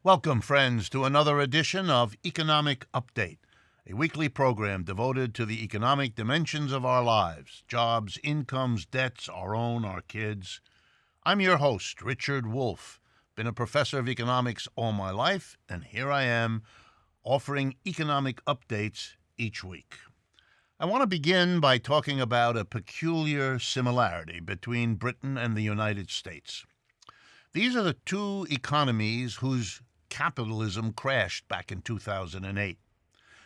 Welcome, friends, to another edition of Economic Update, a weekly program devoted to the economic dimensions of our lives, jobs, incomes, debts, our own, our kids. I'm your host, Richard Wolff. Been a professor of economics all my life, and here I am offering economic updates each week. I want to begin by talking about a peculiar similarity between Britain and the United States. These are the two economies whose capitalism crashed back in 2008.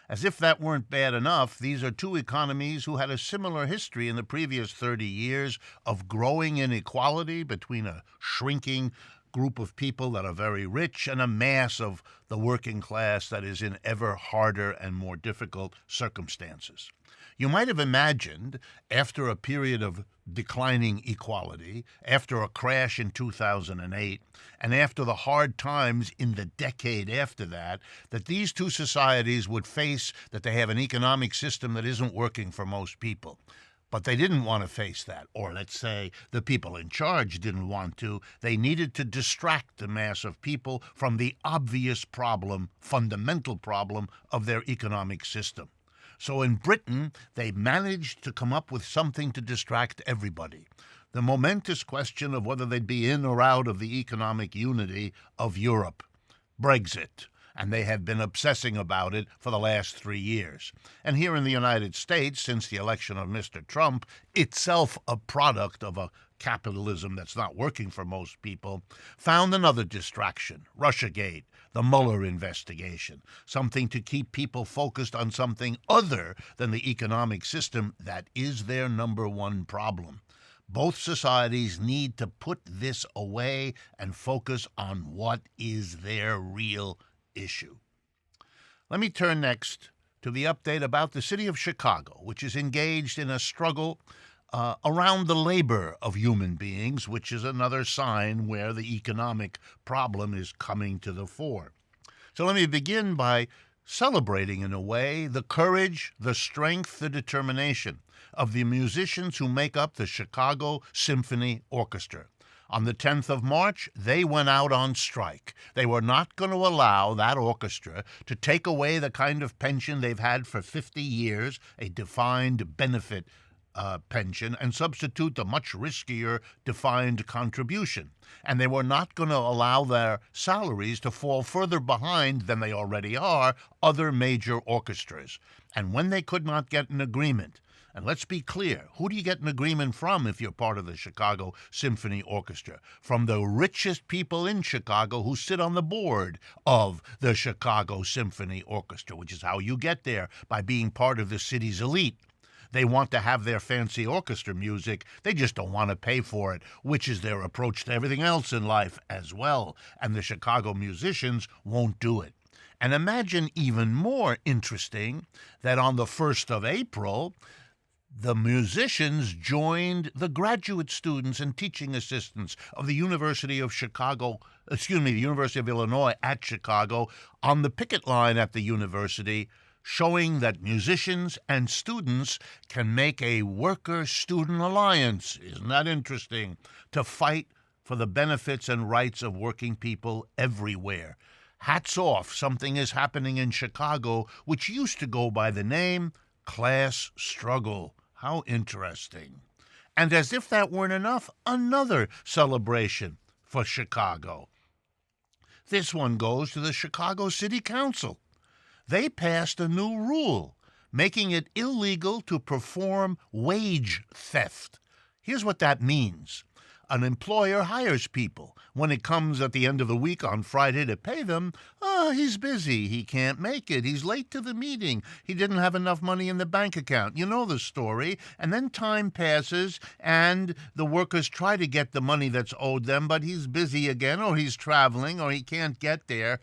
As if that weren't bad enough, these are two economies who had a similar history in the previous 30 years of growing inequality between a shrinking group of people that are very rich and a mass of the working class that is in ever harder and more difficult circumstances. You might have imagined, after a period of declining equality, after a crash in 2008, and after the hard times in the decade after that these two societies would face that they have an economic system that isn't working for most people. But they didn't want to face that, or let's say the people in charge didn't want to. They needed to distract the mass of people from the obvious problem, fundamental problem of their economic system. So in Britain, they managed to come up with something to distract everybody. The momentous question of whether they'd be in or out of the economic unity of Europe. Brexit. And they have been obsessing about it for the last 3 years. And here in the United States, since the election of Mr. Trump, itself a product of a capitalism that's not working for most people, found another distraction, Russiagate, the Mueller investigation, something to keep people focused on something other than the economic system that is their number one problem. Both societies need to put this away and focus on what is their real issue. Let me turn next to the update about the city of Chicago, which is engaged in a struggle around the labor of human beings, which is another sign where the economic problem is coming to the fore. So let me begin by celebrating, in a way, the courage, the strength, the determination of the musicians who make up the Chicago Symphony Orchestra. On the 10th of March, they went out on strike. They were not going to allow that orchestra to take away the kind of pension they've had for 50 years, a defined benefit pension, and substitute the much riskier defined contribution. And they were not going to allow their salaries to fall further behind than they already are other major orchestras. And when they could not get an agreement, and let's be clear, who do you get an agreement from if you're part of the Chicago Symphony Orchestra? From the richest people in Chicago who sit on the board of the Chicago Symphony Orchestra, which is how you get there, by being part of the city's elite. They want to have their fancy orchestra music. They just don't want to pay for it, which is their approach to everything else in life as well. And the Chicago musicians won't do it. And imagine even more interesting that on the 1st of April, the musicians joined the graduate students and teaching assistants of the University of Illinois at Chicago on the picket line at the university, showing that musicians and students can make a worker-student alliance, isn't that interesting, to fight for the benefits and rights of working people everywhere. Hats off, something is happening in Chicago which used to go by the name class struggle. How interesting. And as if that weren't enough, another celebration for Chicago. This one goes to the Chicago City Council. They passed a new rule, making it illegal to perform wage theft. Here's what that means. An employer hires people. When it comes at the end of the week on Friday to pay them, he's busy, he can't make it, he's late to the meeting, he didn't have enough money in the bank account. You know the story. And then time passes and the workers try to get the money that's owed them, but he's busy again, or he's traveling, or he can't get there.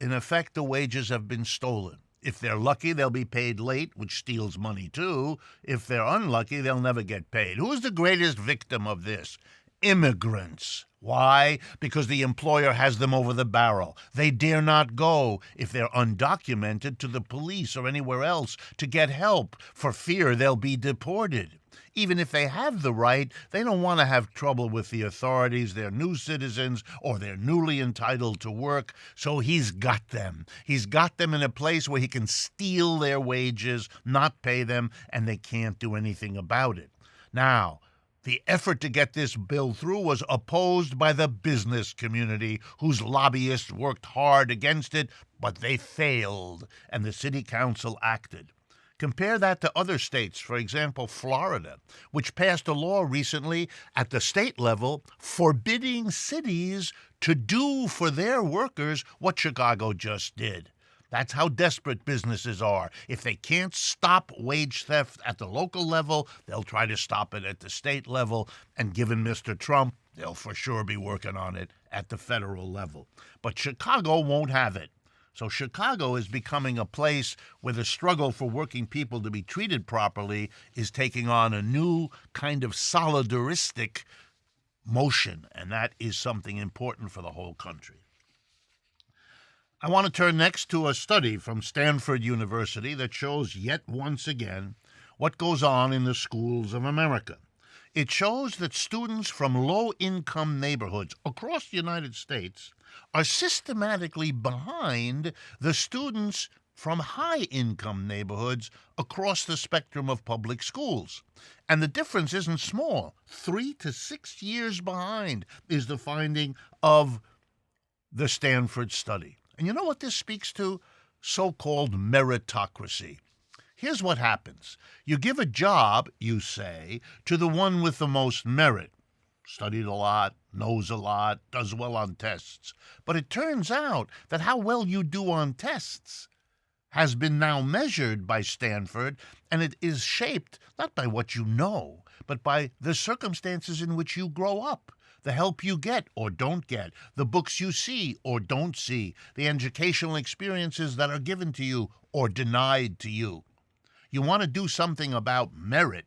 In effect, the wages have been stolen. If they're lucky, they'll be paid late, which steals money too. If they're unlucky, they'll never get paid. Who's the greatest victim of this? immigrants. Why? Because the employer has them over the barrel. They dare not go, if they're undocumented, to the police or anywhere else to get help for fear they'll be deported. Even if they have the right, they don't want to have trouble with the authorities. They're new citizens or they're newly entitled to work, so he's got them. He's got them in a place where he can steal their wages, not pay them, and they can't do anything about it. Now, the effort to get this bill through was opposed by the business community, whose lobbyists worked hard against it, but they failed, and the city council acted. Compare that to other states, for example, Florida, which passed a law recently at the state level forbidding cities to do for their workers what Chicago just did. That's how desperate businesses are. If they can't stop wage theft at the local level, they'll try to stop it at the state level, and given Mr. Trump, they'll for sure be working on it at the federal level. But Chicago won't have it. So Chicago is becoming a place where the struggle for working people to be treated properly is taking on a new kind of solidaristic motion, and that is something important for the whole country. I want to turn next to a study from Stanford University that shows yet once again what goes on in the schools of America. It shows that students from low-income neighborhoods across the United States are systematically behind the students from high-income neighborhoods across the spectrum of public schools. And the difference isn't small. 3 to 6 years behind is the finding of the Stanford study. And you know what this speaks to? So-called meritocracy. Here's what happens. You give a job, you say, to the one with the most merit. Studied a lot, knows a lot, does well on tests. But it turns out that how well you do on tests has been now measured by Stanford, and it is shaped not by what you know, but by the circumstances in which you grow up, the help you get or don't get, the books you see or don't see, the educational experiences that are given to you or denied to you. You want to do something about merit,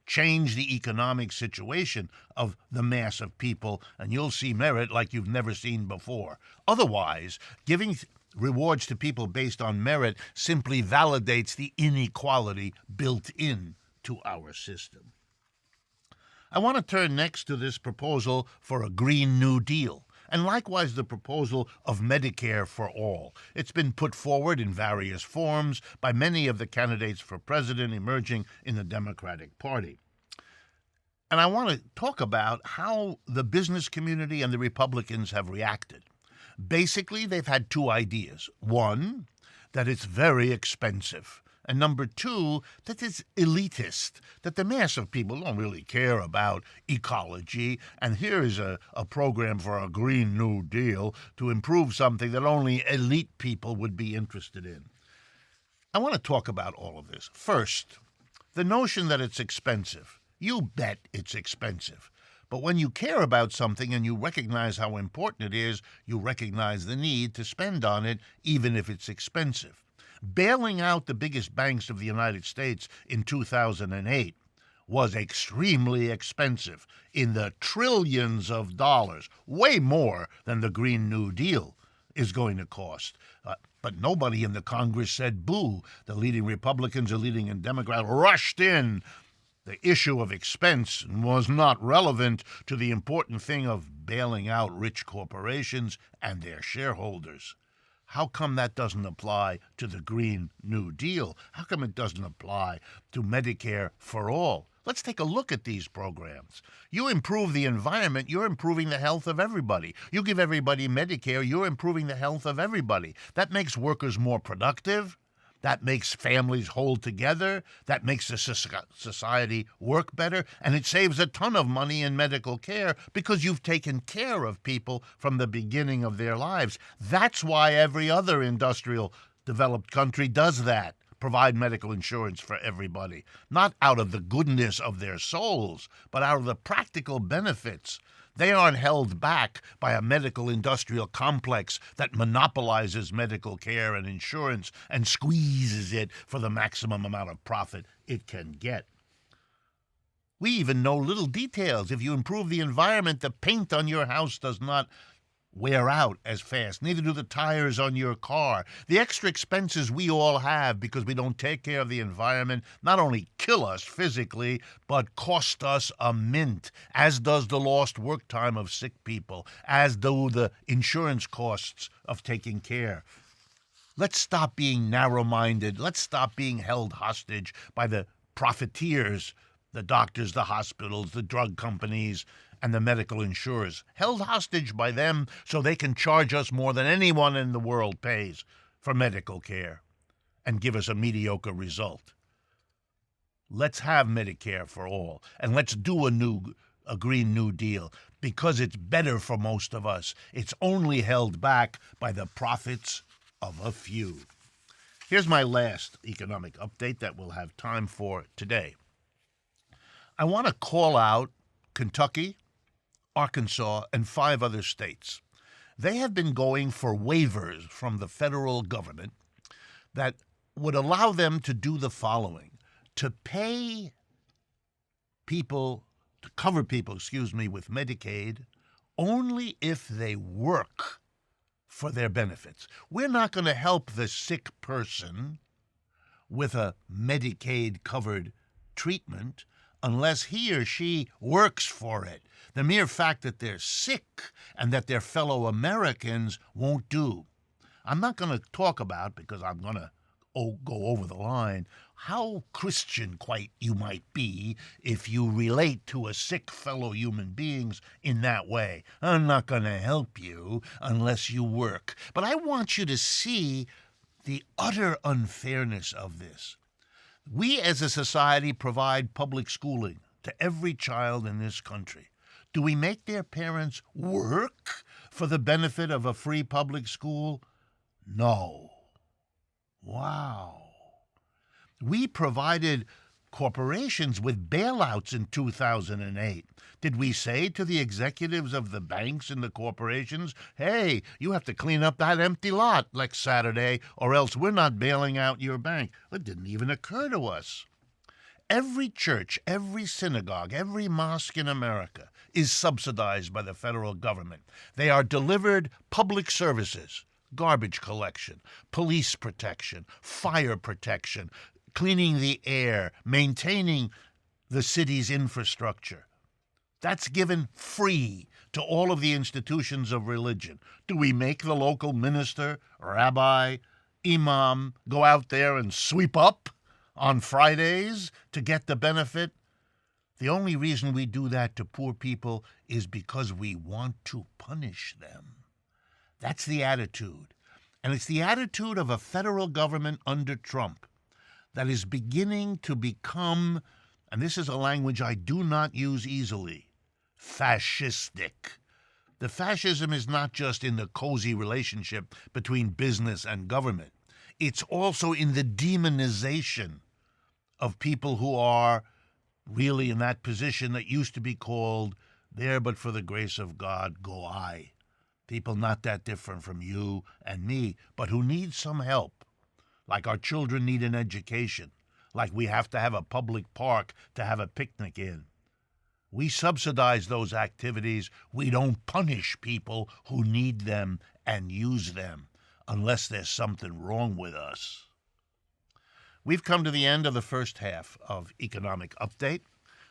change the economic situation of the mass of people, and you'll see merit like you've never seen before. Otherwise, giving rewards to people based on merit simply validates the inequality built in to our system. I want to turn next to this proposal for a Green New Deal, and likewise the proposal of Medicare for all. It's been put forward in various forms by many of the candidates for president emerging in the Democratic Party. And I want to talk about how the business community and the Republicans have reacted. Basically, they've had two ideas. One, that it's very expensive. And number two, that it's elitist, that the mass of people don't really care about ecology, and here is a program for a Green New Deal to improve something that only elite people would be interested in. I want to talk about all of this. First, the notion that it's expensive. You bet it's expensive. But when you care about something and you recognize how important it is, you recognize the need to spend on it, even if it's expensive. Bailing out the biggest banks of the United States in 2008 was extremely expensive, in the trillions of dollars, way more than the Green New Deal is going to cost. But nobody in the Congress said boo. The leading Republicans, the leading Democrats rushed in. The issue of expense was not relevant to the important thing of bailing out rich corporations and their shareholders. How come that doesn't apply to the Green New Deal? How come it doesn't apply to Medicare for all? Let's take a look at these programs. You improve the environment, you're improving the health of everybody. You give everybody Medicare, you're improving the health of everybody. That makes workers more productive. That makes families hold together. That makes the society work better. And it saves a ton of money in medical care because you've taken care of people from the beginning of their lives. That's why every other industrial developed country does that. Provide medical insurance for everybody. Not out of the goodness of their souls, but out of the practical benefits. They aren't held back by a medical industrial complex that monopolizes medical care and insurance and squeezes it for the maximum amount of profit it can get. We even know little details. If you improve the environment, the paint on your house does not wear out as fast. Neither do the tires on your car. The extra expenses we all have because we don't take care of the environment not only kill us physically, but cost us a mint, as does the lost work time of sick people, as do the insurance costs of taking care. Let's stop being narrow-minded. Let's stop being held hostage by the profiteers, the doctors, the hospitals, the drug companies, and the medical insurers, held hostage by them so they can charge us more than anyone in the world pays for medical care and give us a mediocre result. Let's have Medicare for all, and let's do a Green New Deal, because it's better for most of us. It's only held back by the profits of a few. Here's my last economic update that we'll have time for today. I want to call out Kentucky, Arkansas, and 5 other states. They have been going for waivers from the federal government that would allow them to do the following: to pay people, to cover people, with Medicaid only if they work for their benefits. We're not going to help the sick person with a Medicaid-covered treatment unless he or she works for it. The mere fact that they're sick and that they're fellow Americans won't do. I'm not going to talk about, because I'm going to go over the line, how Christian quite you might be if you relate to a sick fellow human beings in that way. I'm not going to help you unless you work. But I want you to see the utter unfairness of this. We as a society provide public schooling to every child in this country. Do we make their parents work for the benefit of a free public school? No. Wow. We provided corporations with bailouts in 2008. Did we say to the executives of the banks and the corporations, hey, you have to clean up that empty lot next Saturday or else we're not bailing out your bank? It didn't even occur to us. Every church, every synagogue, every mosque in America is subsidized by the federal government. They are delivered public services, garbage collection, police protection, fire protection, cleaning the air, maintaining the city's infrastructure. That's given free to all of the institutions of religion. Do we make the local minister, rabbi, imam go out there and sweep up on Fridays to get the benefit? The only reason we do that to poor people is because we want to punish them. That's the attitude. And it's the attitude of a federal government under Trump that is beginning to become, and this is a language I do not use easily, fascistic. The fascism is not just in the cozy relationship between business and government. It's also in the demonization of people who are really in that position that used to be called, there but for the grace of God go I. People not that different from you and me, but who need some help. Like our children need an education, like we have to have a public park to have a picnic in. We subsidize those activities. We don't punish people who need them and use them unless there's something wrong with us. We've come to the end of the first half of Economic Update.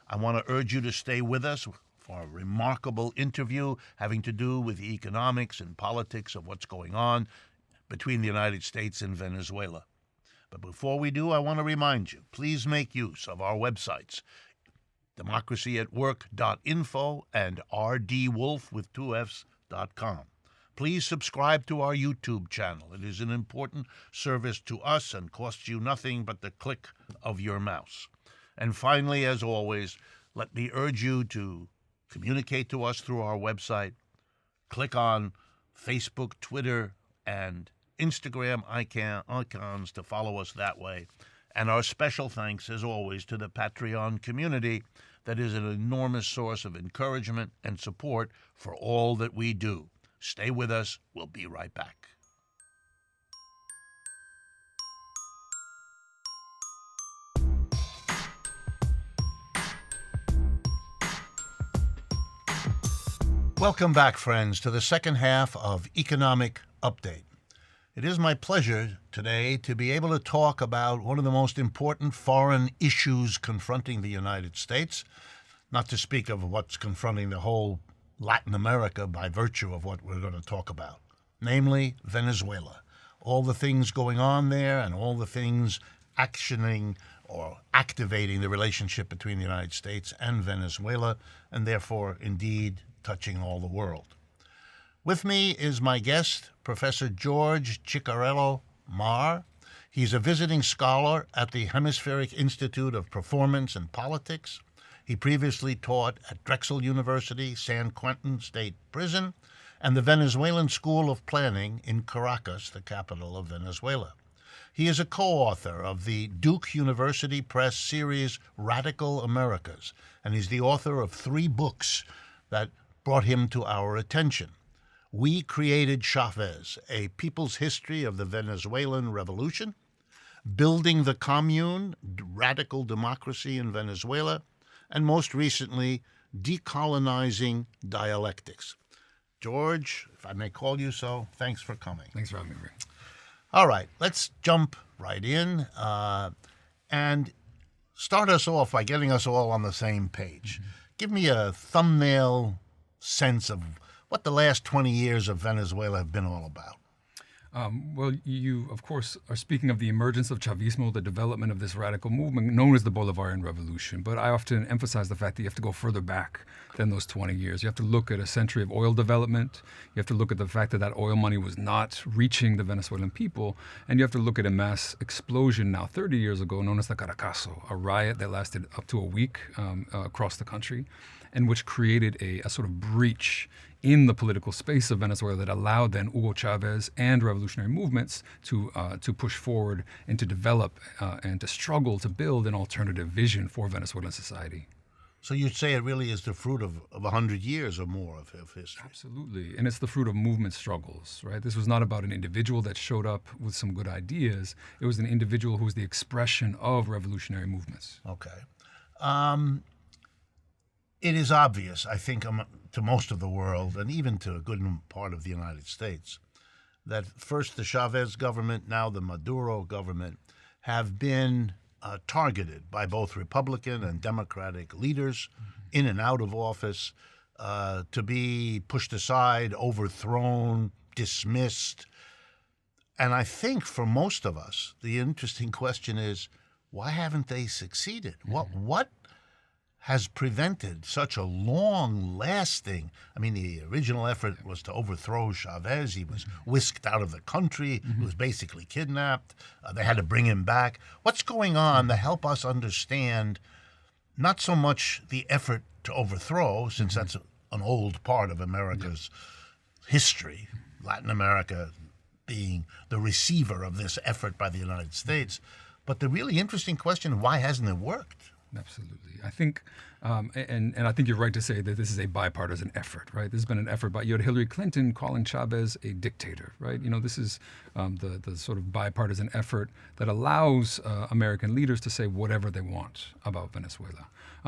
I want to urge you to stay with us for a remarkable interview having to do with the economics and politics of what's going on between the United States and Venezuela. But before we do, I want to remind you, please make use of our websites, democracyatwork.info and rdwolff with 2fs.com. Please subscribe to our YouTube channel. It is an important service to us and costs you nothing but the click of your mouse. And finally, as always, let me urge you to communicate to us through our website. Click on Facebook, Twitter, and Instagram icons to follow us that way. And our special thanks, as always, to the Patreon community that is an enormous source of encouragement and support for all that we do. Stay with us. We'll be right back. Welcome back, friends, to the second half of Economic Update. It is my pleasure today to be able to talk about one of the most important foreign issues confronting the United States, not to speak of what's confronting the whole Latin America by virtue of what we're going to talk about, namely Venezuela. All the things going on there and all the things actioning or activating the relationship between the United States and Venezuela, and therefore, indeed, touching all the world. With me is my guest, Professor George Ciccariello-Maher. He's a visiting scholar at the Hemispheric Institute of Performance and Politics. He previously taught at Drexel University, Quentin State Prison, and the Venezuelan School of Planning in Caracas, the capital of Venezuela. He is a co-author of the Duke University Press series Radical Américas, and he's the author of 3 books that brought him to our attention. We Created Chávez, A People's History of the Venezuelan Revolution, Building the Commune, Radical Democracy in Venezuela, and most recently, Decolonizing Dialectics. George, if I may call you so, thanks for coming. Thanks for having me. All right, let's jump right in and start us off by getting us all on the same page. Give me a thumbnail sense of what the last 20 years of Venezuela have been all about. Well, you, of course, are speaking of the emergence of Chavismo, the development of this radical movement known as the Bolivarian Revolution. But I often emphasize the fact that you have to go further back than those 20 years. You have to look at a century of oil development. You have to look at the fact that that oil money was not reaching the Venezuelan people. And you have to look at a mass explosion now 30 years ago known as the Caracazo, a riot that lasted up to a week across the country, and which created a sort of breach in the political space of Venezuela that allowed then Hugo Chavez and revolutionary movements to push forward and to develop and to struggle to build an alternative vision for Venezuelan society. So you'd say it really is the fruit of 100 years or more of history. Absolutely. And it's the fruit of movement struggles, right? This was not about an individual that showed up with some good ideas. It was an individual who was the expression of revolutionary movements. Okay. It is obvious, I think, to most of the world, and even to a good part of the United States, that first the Chavez government, now the Maduro government, have been targeted by both Republican and Democratic leaders in and out of office to be pushed aside, overthrown, dismissed. And I think for most of us, the interesting question is, why haven't they succeeded? What has prevented such a long-lasting, I mean, the original effort was to overthrow Chavez. He was whisked out of the country. He was basically kidnapped. They had to bring him back. What's going on to help us understand not so much the effort to overthrow, since that's an old part of America's history, Latin America being the receiver of this effort by the United States, but the really interesting question, why hasn't it worked? Absolutely. I think, and I think you're right to say that this is a bipartisan effort, right? This has been an effort by, you had Hillary Clinton calling Chavez a dictator, right? You know, this is the sort of bipartisan effort that allows American leaders to say whatever they want about Venezuela.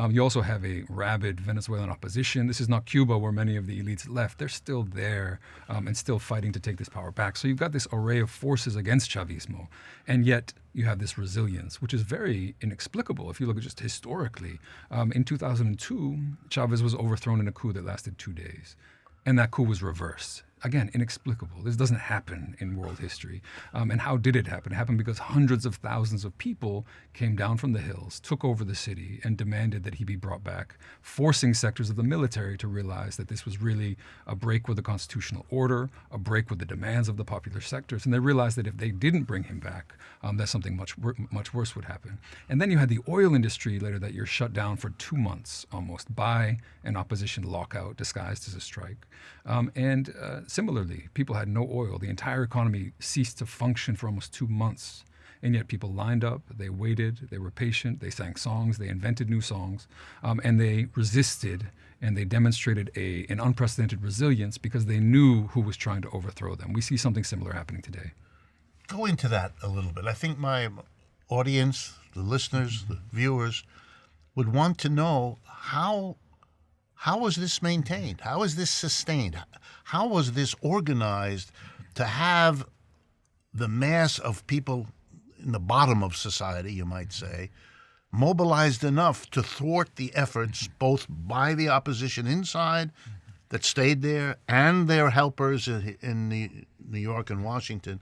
You also have a rabid Venezuelan opposition. This is not Cuba, where many of the elites left. They're still there and still fighting to take this power back. So you've got this array of forces against Chavismo, and yet you have this resilience, which is very inexplicable if you look at just historically. In 2002, Chavez was overthrown in a coup that lasted 2 days, and that coup was reversed. Again, inexplicable. This doesn't happen in world history. And how did it happen? It happened because hundreds of thousands of people came down from the hills, took over the city, and demanded that he be brought back, forcing sectors of the military to realize that this was really a break with the constitutional order, a break with the demands of the popular sectors. And they realized that if they didn't bring him back, that something much worse would happen. And then you had the oil industry later that year shut down for 2 months almost by an opposition lockout disguised as a strike. Similarly, people had no oil. The entire economy ceased to function for almost 2 months. And yet people lined up, they waited, they were patient, they sang songs, they invented new songs, and they resisted, and they demonstrated an unprecedented resilience because they knew who was trying to overthrow them. We see something similar happening today. Go into that a little bit. I think my audience, the listeners, the viewers, would want to know how How was this maintained? How is this sustained? How was this organized to have the mass of people in the bottom of society, you might say, mobilized enough to thwart the efforts both by the opposition inside that stayed there and their helpers in New York and Washington?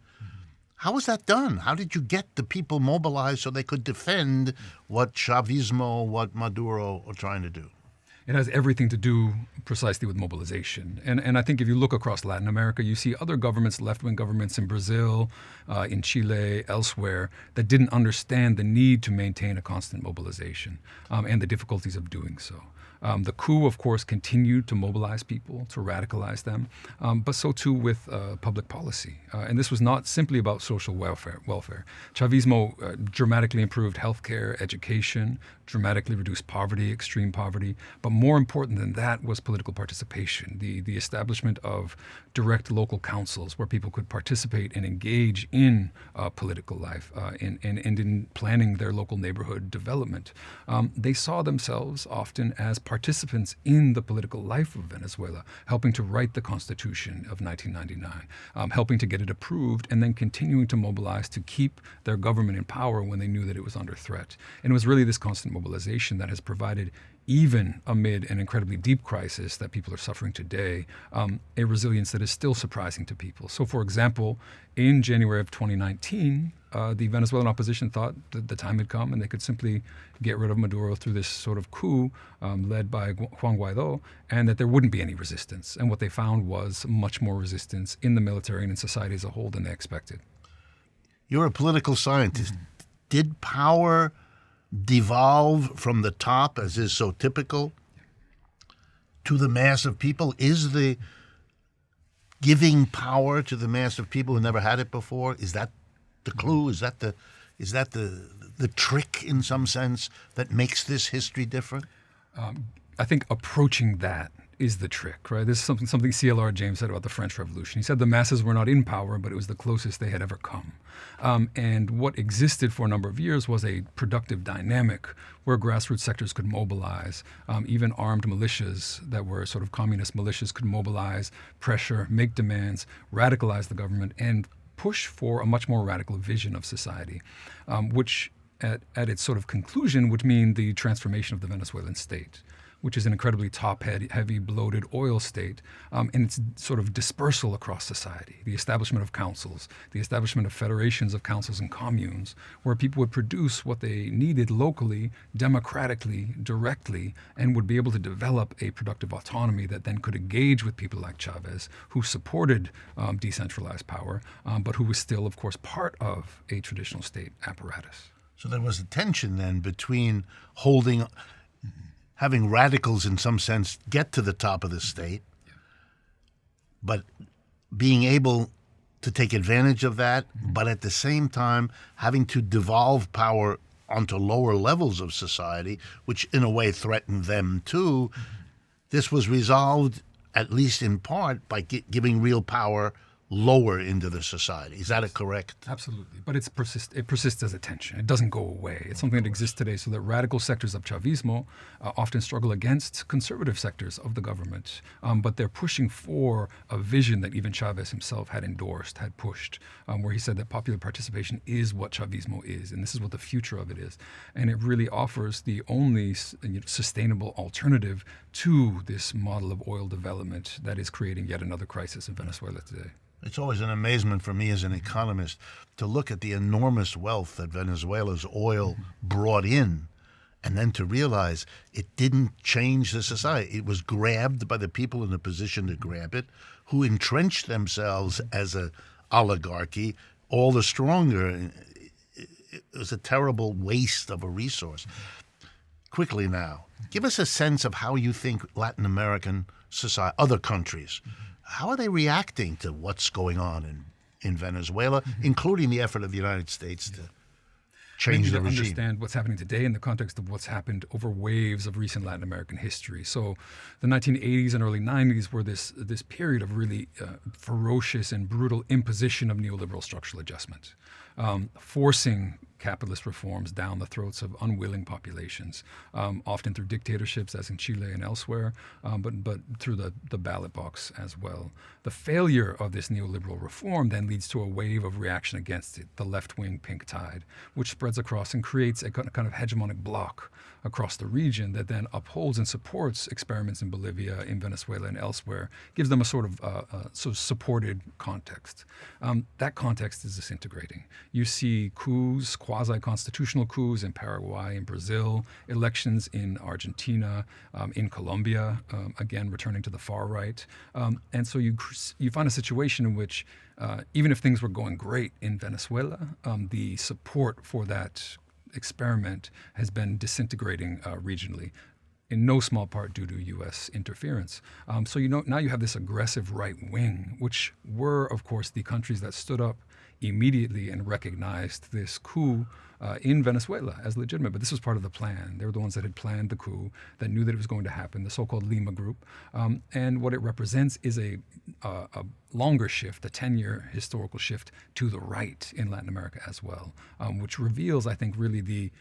How was that done? How did you get the people mobilized so they could defend what Chavismo, what Maduro are trying to do? It has everything to do precisely with mobilization. And I think if you look across Latin America, you see other governments, left-wing governments in Brazil, in Chile, elsewhere, that didn't understand the need to maintain a constant mobilization and the difficulties of doing so. The coup, of course, continued to mobilize people, to radicalize them, but so too with public policy. And this was not simply about social welfare. Chavismo dramatically improved healthcare, education, dramatically reduced poverty, extreme poverty. But more important than that was political participation, the establishment of direct local councils where people could participate and engage in political life and in planning their local neighborhood development. They saw themselves often as participants in the political life of Venezuela, helping to write the Constitution of 1999, helping to get it approved, and then continuing to mobilize to keep their government in power when they knew that it was under threat. And it was really this constant mobilization that has provided, even amid an incredibly deep crisis that people are suffering today, a resilience that is still surprising to people. So, for example, in January of 2019, the Venezuelan opposition thought that the time had come and they could simply get rid of Maduro through this sort of coup led by Juan Guaido, and that there wouldn't be any resistance. And what they found was much more resistance in the military and in society as a whole than they expected. You're a political scientist. Did power devolve from the top, as is so typical, to the mass of people? Is the giving power to the mass of people who never had it before, is that the clue? Is that the trick in some sense that makes this history different? I think approaching that is the trick, right? This is something CLR James said about the French Revolution. He said the masses were not in power, but it was the closest they had ever come. And what existed for a number of years was a productive dynamic where grassroots sectors could mobilize. Even armed militias that were sort of communist militias could mobilize, pressure, make demands, radicalize the government, and push for a much more radical vision of society, which at its sort of conclusion would mean the transformation of the Venezuelan state, which is an incredibly top-heavy, bloated oil state, and its sort of dispersal across society, the establishment of councils, the establishment of federations of councils and communes, where people would produce what they needed locally, democratically, directly, and would be able to develop a productive autonomy that then could engage with people like Chavez, who supported decentralized power, but who was still, of course, part of a traditional state apparatus. So there was a tension then between having radicals in some sense get to the top of the state, but being able to take advantage of that, but at the same time having to devolve power onto lower levels of society, which in a way threatened them too. This was resolved, at least in part, by giving real power lower into the society. Is that a correct? Absolutely. But it persists as a tension. It doesn't go away. It's something that exists today, so that radical sectors of Chavismo often struggle against conservative sectors of the government. But they're pushing for a vision that even Chavez himself had endorsed, had pushed, where he said that popular participation is what Chavismo is, and this is what the future of it is. And it really offers the only sustainable alternative to this model of oil development that is creating yet another crisis in Venezuela today. It's always an amazement for me as an economist to look at the enormous wealth that Venezuela's oil brought in, and then to realize it didn't change the society. It was grabbed by the people in a position to grab it, who entrenched themselves as an oligarchy all the stronger. It was a terrible waste of a resource. Quickly now, give us a sense of how you think Latin American society, other countries, how are they reacting to what's going on in Venezuela, including the effort of the United States to change the regime? Understand what's happening today in the context of what's happened over waves of recent Latin American history. So the 1980s and early 90s were this period of really ferocious and brutal imposition of neoliberal structural adjustment, forcing capitalist reforms down the throats of unwilling populations, often through dictatorships, as in Chile and elsewhere, but through the ballot box as well. The failure of this neoliberal reform then leads to a wave of reaction against it, the left-wing pink tide, which spreads across and creates a kind of hegemonic bloc across the region that then upholds and supports experiments in Bolivia, in Venezuela, and elsewhere, gives them a sort of supported context. That context is disintegrating. You see coups, quasi-constitutional coups in Paraguay, in Brazil, elections in Argentina, in Colombia, again, returning to the far right. And so you find a situation in which even if things were going great in Venezuela, the support for that experiment has been disintegrating regionally, in no small part due to U.S. interference. So now you have this aggressive right wing, which were, of course, the countries that stood up immediately and recognized this coup in Venezuela as legitimate. But this was part of the plan. They were the ones that had planned the coup, that knew that it was going to happen, the so-called Lima Group. And what it represents is a longer shift, a 10-year historical shift to the right in Latin America as well, which reveals, I think, really the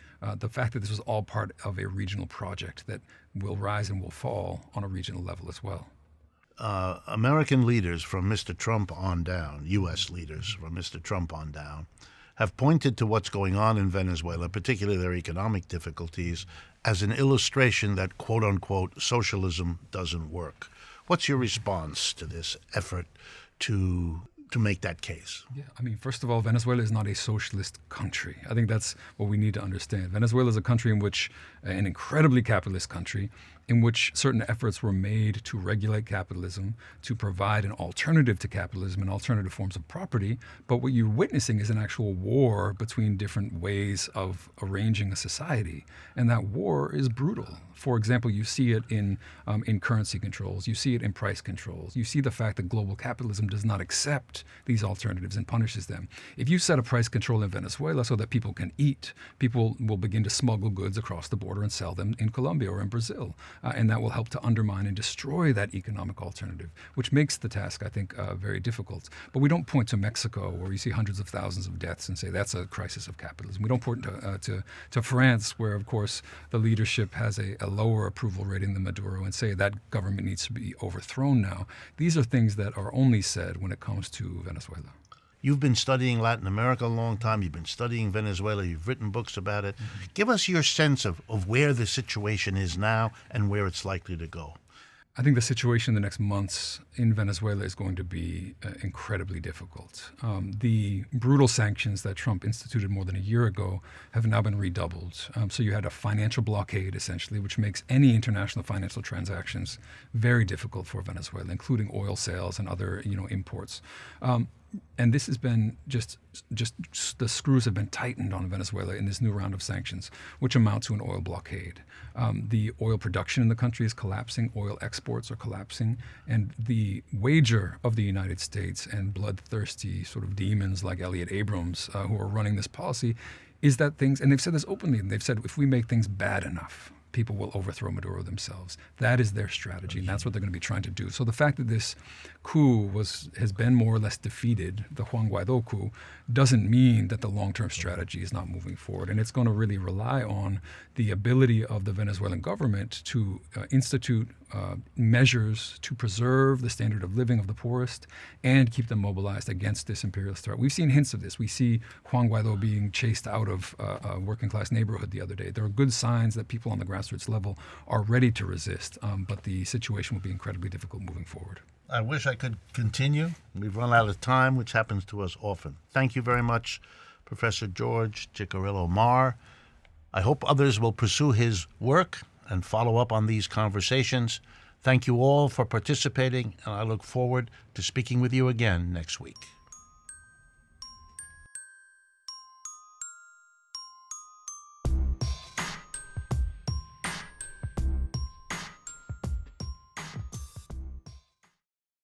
fact that this was all part of a regional project that will rise and will fall on a regional level as well. American leaders from Mr. Trump on down, U.S. leaders from Mr. Trump on down, have pointed to what's going on in Venezuela, particularly their economic difficulties, as an illustration that, quote-unquote, socialism doesn't work. What's your response to this effort to make that case? Yeah, I mean, first of all, Venezuela is not a socialist country. I think that's what we need to understand. Venezuela is a country in which, an incredibly capitalist country, in which certain efforts were made to regulate capitalism, to provide an alternative to capitalism and alternative forms of property. But what you're witnessing is an actual war between different ways of arranging a society. And that war is brutal. For example, you see it in currency controls. You see it in price controls. You see the fact that global capitalism does not accept these alternatives and punishes them. If you set a price control in Venezuela so that people can eat, people will begin to smuggle goods across the border and sell them in Colombia or in Brazil. And that will help to undermine and destroy that economic alternative, which makes the task, I think, very difficult. But we don't point to Mexico, where you see hundreds of thousands of deaths, and say that's a crisis of capitalism. We don't point to France, where, of course, the leadership has a lower approval rating than Maduro, and say that government needs to be overthrown now. These are things that are only said when it comes to Venezuela. You've been studying Latin America a long time. You've been studying Venezuela. You've written books about it. Mm-hmm. Give us your sense of where the situation is now and where it's likely to go. I think the situation in the next months in Venezuela is going to be incredibly difficult. The brutal sanctions that Trump instituted more than a year ago have now been redoubled. So you had a financial blockade, essentially, which makes any international financial transactions very difficult for Venezuela, including oil sales and other, imports. And this has been just the screws have been tightened on Venezuela in this new round of sanctions, which amount to an oil blockade. The oil production in the country is collapsing, oil exports are collapsing, and the wager of the United States and bloodthirsty sort of demons like Elliott Abrams, who are running this policy, is that things, and they've said this openly, and they've said if we make things bad enough, people will overthrow Maduro themselves. That is their strategy, and that's what they're going to be trying to do. So the fact that this coup has been more or less defeated, the Juan Guaido coup, doesn't mean that the long-term strategy is not moving forward. And it's going to really rely on the ability of the Venezuelan government to institute measures to preserve the standard of living of the poorest and keep them mobilized against this imperialist threat. We've seen hints of this. We see Juan Guaido being chased out of a working-class neighborhood the other day. There are good signs that people on the grassroots level are ready to resist, but the situation will be incredibly difficult moving forward. I wish I could continue. We've run out of time, which happens to us often. Thank you very much, Professor George Ciccariello-Maher. I hope others will pursue his work and follow up on these conversations. Thank you all for participating, and I look forward to speaking with you again next week.